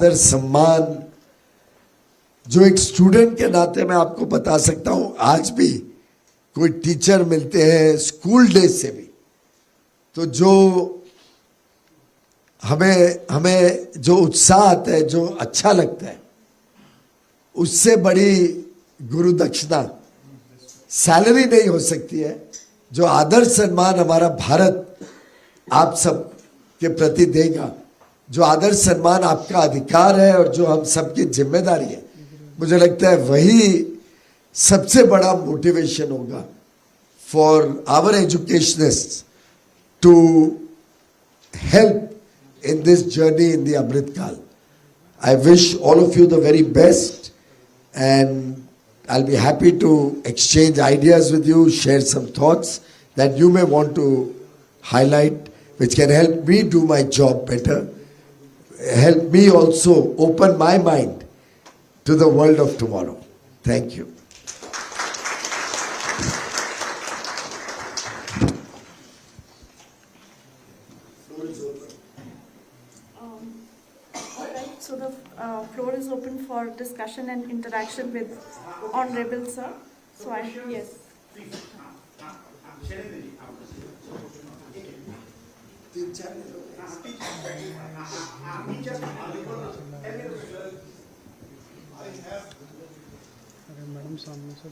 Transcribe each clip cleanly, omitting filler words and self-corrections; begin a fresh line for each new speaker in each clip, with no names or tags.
आदर सम्मान जो एक स्टूडेंट के नाते मैं आपको बता सकता हूं, आज भी कोई टीचर मिलते हैं स्कूल डेज से भी, तो जो हमें जो उत्साह आता है, जो अच्छा लगता है, उससे बड़ी गुरु दक्षिणा सैलरी नहीं हो सकती है। जो आदर सम्मान हमारा भारत आप सब के प्रति देगा, जो आदर सम्मान आपका अधिकार है और जो हम सबकी जिम्मेदारी है, मुझे लगता है वही सबसे बड़ा मोटिवेशन होगा for our educationist to help in this journey in the Amrit Kal. I wish all of you the very best, and I'll be happy to exchange ideas with you, share some thoughts that you may want to highlight, which can help me do my job better, help me also open my mind to the world of tomorrow. Thank you.
So the floor is open for discussion and interaction with Honorable Sir. So yes.
Madam सामने से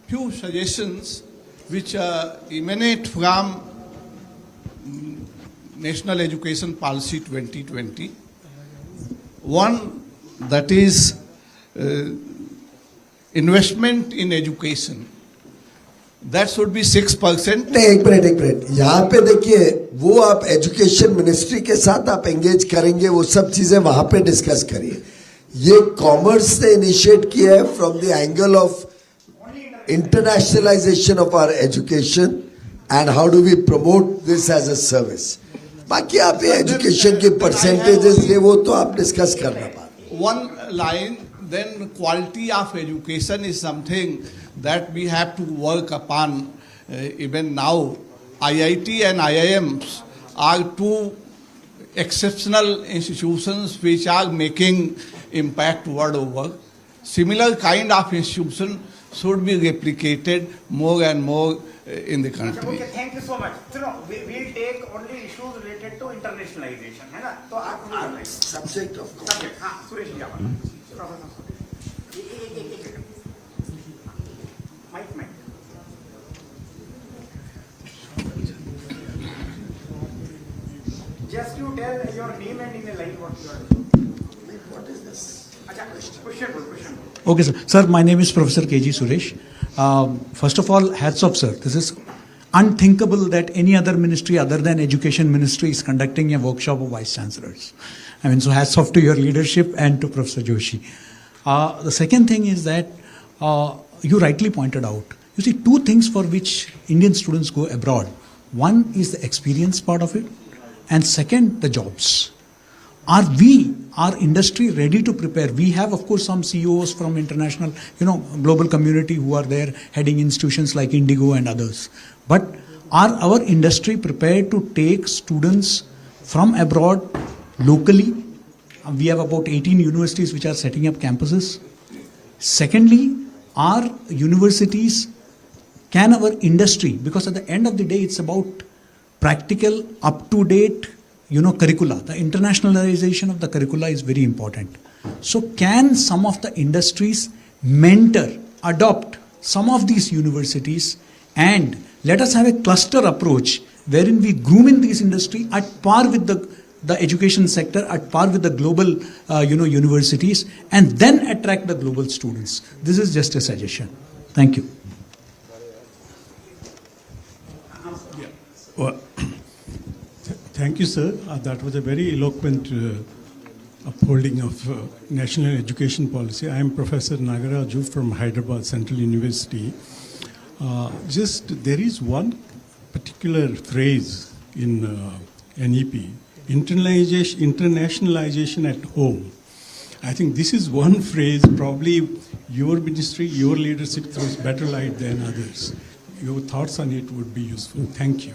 few suggestions which emanate from National Education Policy 2020. One, that is investment in education. That should be 6%.
नहीं, एक minute यहाँ पे देखिए, वो आप education ministry के साथ आप एंगेज करेंगे, वो सब चीजें वहां पे डिस्कस करिए। ये कॉमर्स ने इनिशिएट किया है from the angle of internationalization of our education and how do we promote this as a service. बाकी आप ये education के percentages ये वो तो आप discuss करना बात।
One line, then quality of education is something that we have to work upon. Even now, IIT and IIMs are two exceptional institutions which are making impact world over. Similar kind of institution should be replicated more and more in the country.
Okay, thank you so much. So no, we'll take only issues related to internationalization, है ना? तो आप
Subject of course.
Subject, हाँ, सुरेश जी आप Professor Suresh. Mic. Just you tell your name and in a line what you are doing.
What is this?
अच्छा, question.
Okay, sir. Sir, my name is Professor K.G. Suresh. First of all, hats off, sir. This is unthinkable that any other ministry other than Education Ministry is conducting a workshop of Vice Chancellors. I mean, so hats off to your leadership and to Professor Joshi. The second thing is that you rightly pointed out. You see, two things for which Indian students go abroad. One is the experience part of it, and second, the jobs. Are we, our industry, ready to prepare? We have, of course, some CEOs from international, global community who are there heading institutions like Indigo and others. But are our industry prepared to take students from abroad locally? We have about 18 universities which are setting up campuses. Secondly, our universities, can our industry, because at the end of the day, it's about practical, up-to-date, curricula. The internationalization of the curricula is very important. So can some of the industries mentor, adopt some of these universities, and let us have a cluster approach wherein we groom in this industry at par with the education sector, at par with the global universities, and then attract the global students. This is just a suggestion. Thank you.
Well, thank you, sir. That was a very eloquent upholding of national education policy. I am Professor Nagaraju from Hyderabad Central University. There is one particular phrase in NEP, internationalization at home. I think this is one phrase probably your ministry, your leadership throws better light than others. Your thoughts on it would be useful. Thank you.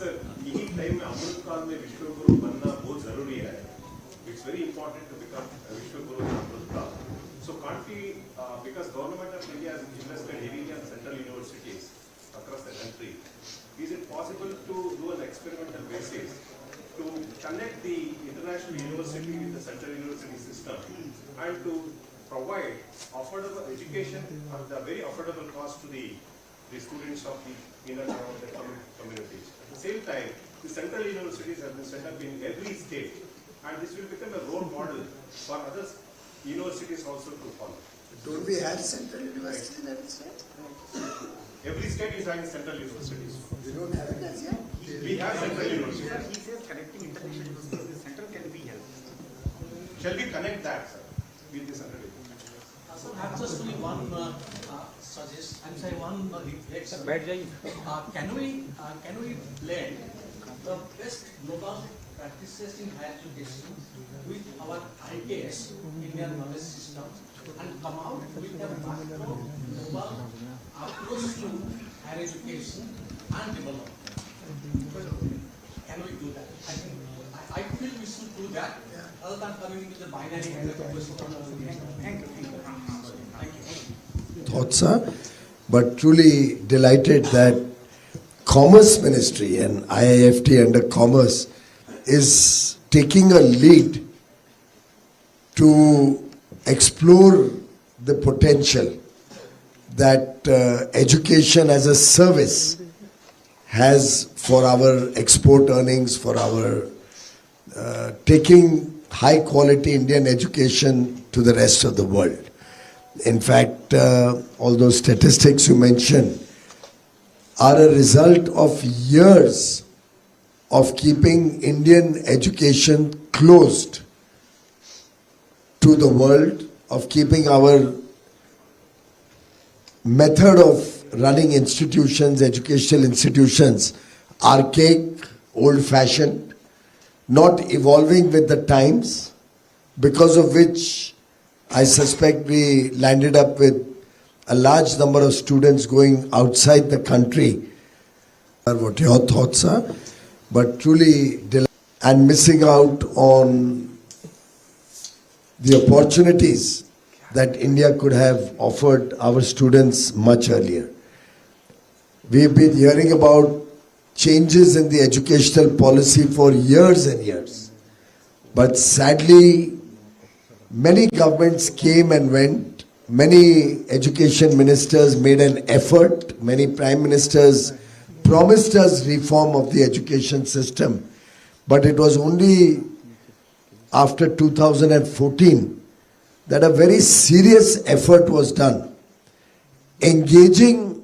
Sir यही time में अमृत काल में विश्व गुरु बनना बहुत जरूरी है. It's very important to become a विश्व गुरु in अमृत काल. So can't we, because government of India has invested heavily on central universities across the country, is it possible to do an experimental basis to connect the international university with the central university system and to provide affordable education at the very affordable cost to the students of the inner and the communities. At the same time, the central universities have been set up in every state, and this will become a role model for other universities also to follow.
Don't we have central university in every state?
Every state is having central universities.
We don't have it as yet.
We have central universities.
He says connecting international universities, the center can be helped.
Shall we connect that, sir, with the central universities?
So I have just only one suggestion. I'm saying one reflection. Can we blend the best global practices in higher education with our IKS, Indian knowledge system, and come out with a macro global approach to higher education and development? Can we do that? I feel we should do that other than coming with the binary kind of question. Thank you.
Thoughts, sir? But truly delighted that Commerce Ministry and IIFT under Commerce is taking a lead to explore the potential that education as a service has for our export earnings, for our taking high quality Indian education to the rest of the world. In fact, all those statistics you mentioned are a result of years of keeping Indian education closed to the world, of keeping our method of running institutions, educational institutions, archaic, old-fashioned, not evolving with the times, because of which I suspect we landed up with a large number of students going outside the country. What your thoughts are, but truly and missing out on the opportunities that India could have offered our students much earlier. We've been hearing about changes in the educational policy for years and years, but sadly many governments came and went, many education ministers made an effort, many prime ministers promised us reform of the education system, but it was only after 2014 that a very serious effort was done, engaging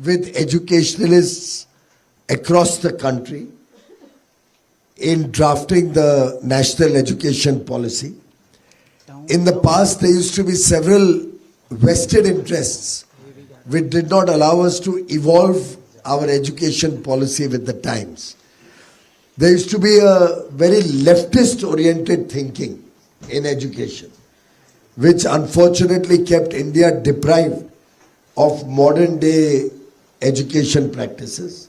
with educationalists across the country in drafting the national education policy. In the past, there used to be several vested interests which did not allow us to evolve our education policy with the times. There used to be a very leftist-oriented thinking in education, which unfortunately kept India deprived of modern-day education practices.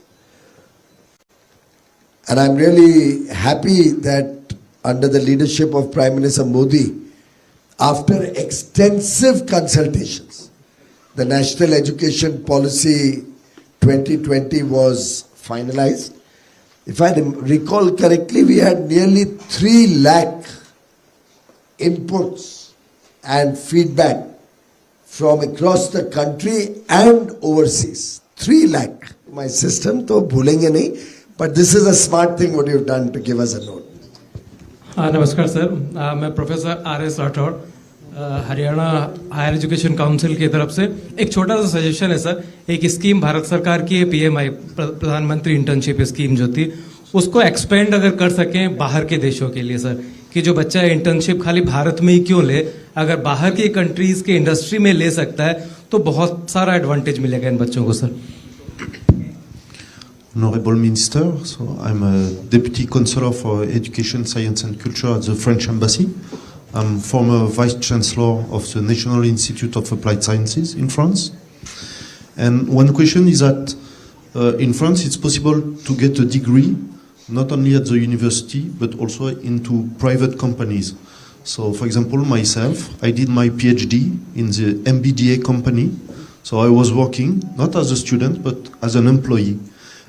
And I'm really happy that under the leadership of Prime Minister Modi, after extensive consultations, the National Education Policy 2020 was finalized. If I recall correctly, we had nearly 3 lakh inputs and feedback from across the country and overseas. 3 lakh. My system to bhulenge nahi, but this is a smart thing what you've done to give us a note.
नमस्कार sir, मैं professor R S. Rathore Haryana higher education council की तरफ से एक छोटा सा suggestion है sir. एक स्कीम भारत सरकार की पीएमआई प्रधानमंत्री इंटर्नशिप स्कीम जो थी उसको एक्सपेंड अगर कर सकें बाहर के देशों के लिए सर, कि जो बच्चा इंटर्नशिप खाली भारत में ही क्यों ले, अगर बाहर की कंट्रीज के इंडस्ट्री में ले सकता है तो बहुत सारा एडवांटेज मिलेगा इन बच्चों को sir.
Honorable Minister. So I'm a Deputy Counselor for Education, Science and Culture at the French Embassy. I'm former Vice Chancellor of the National Institute of Applied Sciences in France. And one question is that in France it's possible to get a degree not only at the university but also into private companies. So for example, myself, I did my PhD in the MBDA company. So I was working not as a student but as an employee.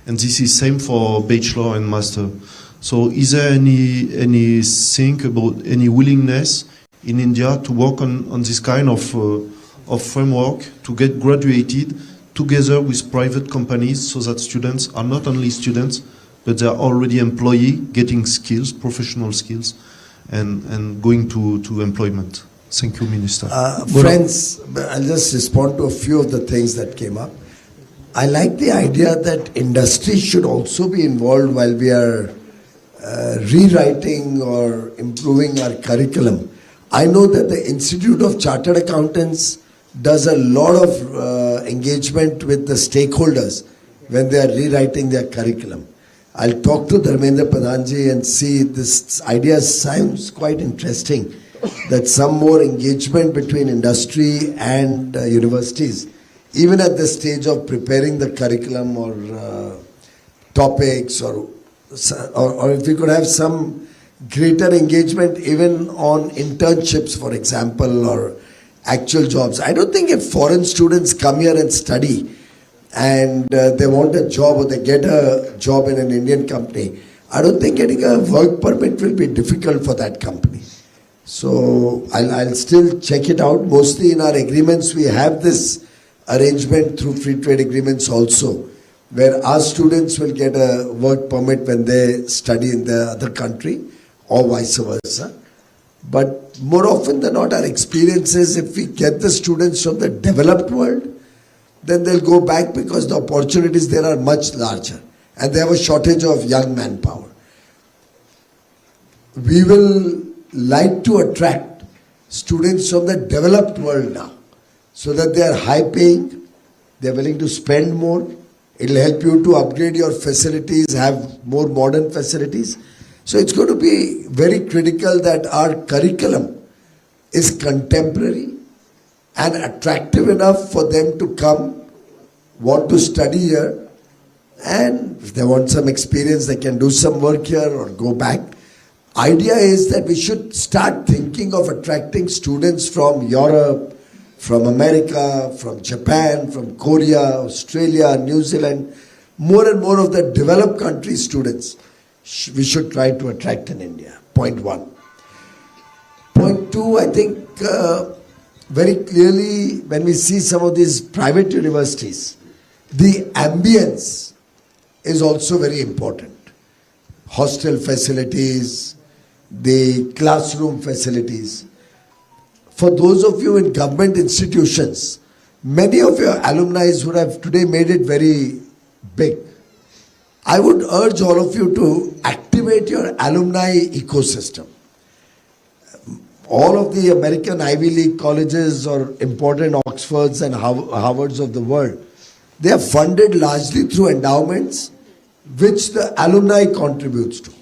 And this is same for bachelor and master. So is there anything about any willingness in India to work on this kind of framework to get graduated together with private companies so that students are not only students but they are already employee getting skills, professional skills and going to employment? Thank you, Minister.
Friends, I'll just respond to a few of the things that came up. I like the idea that industry should also be involved while we are rewriting or improving our curriculum. I know that the Institute of Chartered Accountants does a lot of engagement with the stakeholders when they are rewriting their curriculum. I'll talk to Dharmendra Pradhanji and see this idea sounds quite interesting, that some more engagement between industry and universities, even at the stage of preparing the curriculum or topics or if we could have some greater engagement even on internships, for example, or actual jobs. I don't think if foreign students come here and study and they want a job or they get a job in an Indian company, I don't think getting a work permit will be difficult for that company. So I'll still check it out. Mostly in our agreements we have this arrangement through free trade agreements also, where our students will get a work permit when they study in the other country or vice versa. But more often than not, our experience is if we get the students from the developed world, then they'll go back because the opportunities there are much larger and they have a shortage of young manpower. We will like to attract students from the developed world now so that they are high paying, they are willing to spend more. It will help you to upgrade your facilities, have more modern facilities. So it's going to be very critical that our curriculum is contemporary and attractive enough for them to come, want to study here, and if they want some experience, they can do some work here or go back. Idea is that we should start thinking of attracting students from Europe, from America, from Japan, from Korea, Australia, New Zealand, more and more of the developed country students we should try to attract in India. Point one. Point two, I think very clearly when we see some of these private universities, the ambience is also very important. Hostel facilities, the classroom facilities. For those of you in government institutions, many of your alumni would have today made it very big. I would urge all of you to activate your alumni ecosystem. All of the American Ivy League colleges or important Oxfords and Harvards of the world, they are funded largely through endowments which the alumni contributes to.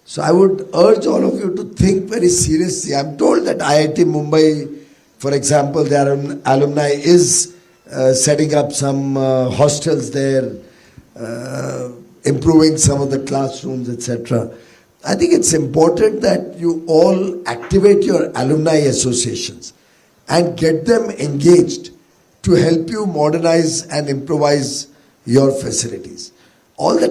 So I would urge all of you to think very seriously. I'm told that IIT Mumbai, for example, their alumni is setting up some hostels there, improving some of the classrooms, etc. I think it's important that you all activate your alumni associations and get them engaged to help you modernize and improvise your facilities. All the